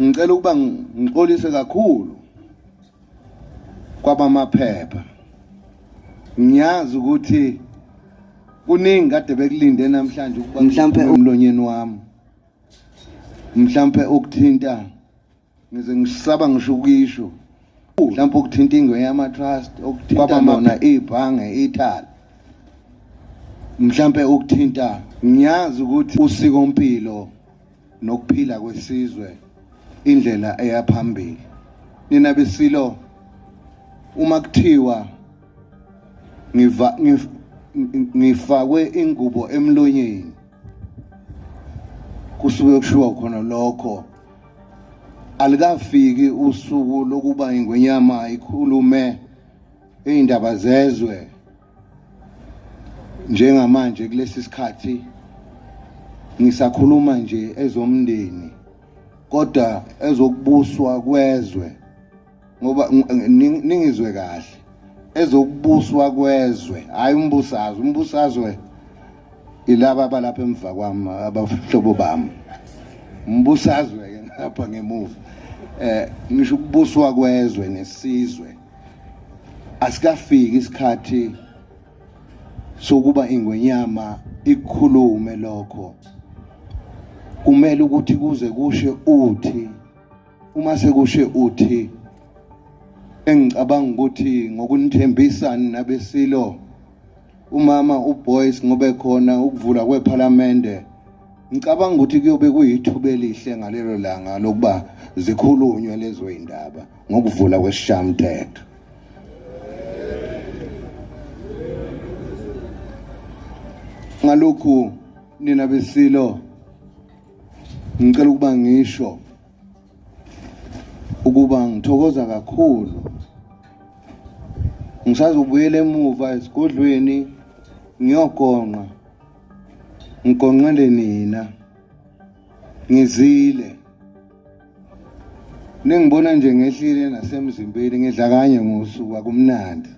ngicela ukuba ngixolise kakhulu kwabamaphepha. Ngiyazi ukuthi kuningi kade bekulinde namhlanje ukuba mhlambe emlonyeni wami, mhlambe ukuthinta ngize ngisaba ngisho ukisho, mhlambe ukuthinta ingwe yama trust, ukuthinta bona ibhange ithala, mhlambe ukuthinta. Ngiyazi ukuthi usikompilo nokuphila kwesizwe indlela eyaphambili. Nina besilo uma kuthiwa ngifakwe ingubo emlonyeni, kusuke kushiwa khona lokho alikafiki usuku lokuba ingwenyama ikhulume izindaba zezwe njengamanje. Kulesi sikhathi ngisakhuluma nje ezomndeni, kodwa ezokubuswa kwezwe, ngoba ningizwe kahle, ezokubuswa kwezwe, hayi umbusazwe. Umbusazwe ilaba abalapha emva kwami, abahlobo bami. Umbusazwe ke lapha ngemuva. Ngisho ukubuswa kwezwe nesizwe asikafiki isikhathi sokuba ingwenyama ikhulume lokho. Kumele ukuthi kuze kushe uthi, uma sekushe uthi, engicabanga ukuthi ngokunithembisa nabesilo umama uBoyce ngobe khona ukuvula kwePhalamende, ngicabanga ukuthi kuyobe kuyithuba elihle ngalelo langa lokuba zikhulunywe lezo indaba ngokuvula kwesishayamathetho. Ngalokhu nina besilo ngicela ukuba ngisho ukuba ngithokoza kakhulu. Ngisazobuyela emuva esigodlweni ngiyogonqa, ngigonqele nina, ngizile. Ningibona nje ngehlile nasemzimbeni, ngidla kanye ngosuku, akumnandi.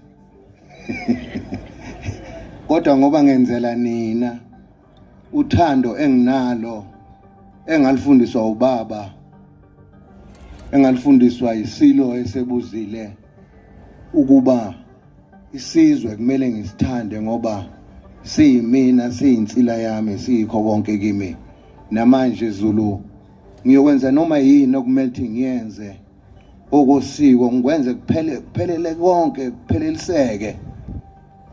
Kodwa ngoba ngenzela nina uthando enginalo, engalifundiswa ubaba, engalifundiswa isilo esebuzile, ukuba isizwe kumele ngisithande ngoba siyimina, siyinsila yami, siyikho konke kimi. Namanje Zulu ngiyokwenza noma yini okumele ukuthi ngiyenze okosiko, ngikwenze kuphelele konke, kupheleliseke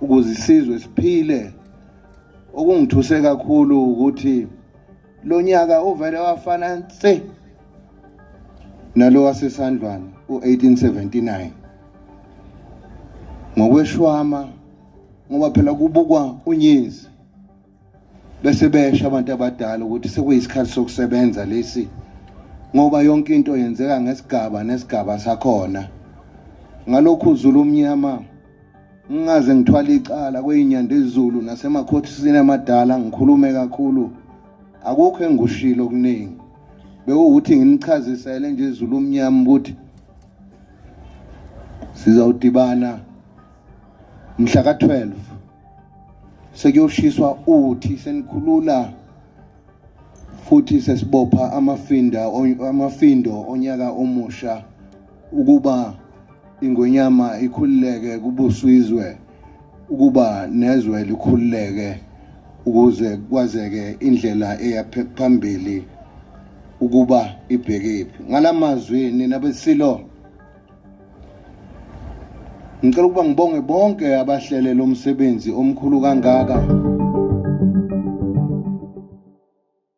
ukuze isizwe siphile. Okungithuse kakhulu ukuthi lo nyaka uvele wafana nse nalo waseSandlwana u1879 ngokweshwama, ngoba phela kubukwa unyezi bese besha abantu abadala ukuthi sekuyisikhathi sokusebenza lesi, ngoba yonke into yenzeka ngesigaba nesigaba sakhona. Ngalokhu Zulu umnyama ngingaze ngithwala icala kwezinyanda ezizulu nasemakhothisini amadala, ngikhulume kakhulu, akukho engushilo okuningi. Bekuwukuthi nginichazisele nje Zulu umnyama ukuthi sizawudibana mhla ka-12 sekuyoshiswa uthi, senikhulula futhi sesibopha amafindo onyaka omusha ukuba ingwenyama ikhululeke kubusizwe, ukuba nezwe likhululeke, ukuze kwazeke indlela eya phambili ukuba ibhekephi. Ngalamazwi nina besilo ngicela ukuba ngibonge bonke abahlelela umsebenzi omkhulu kangaka.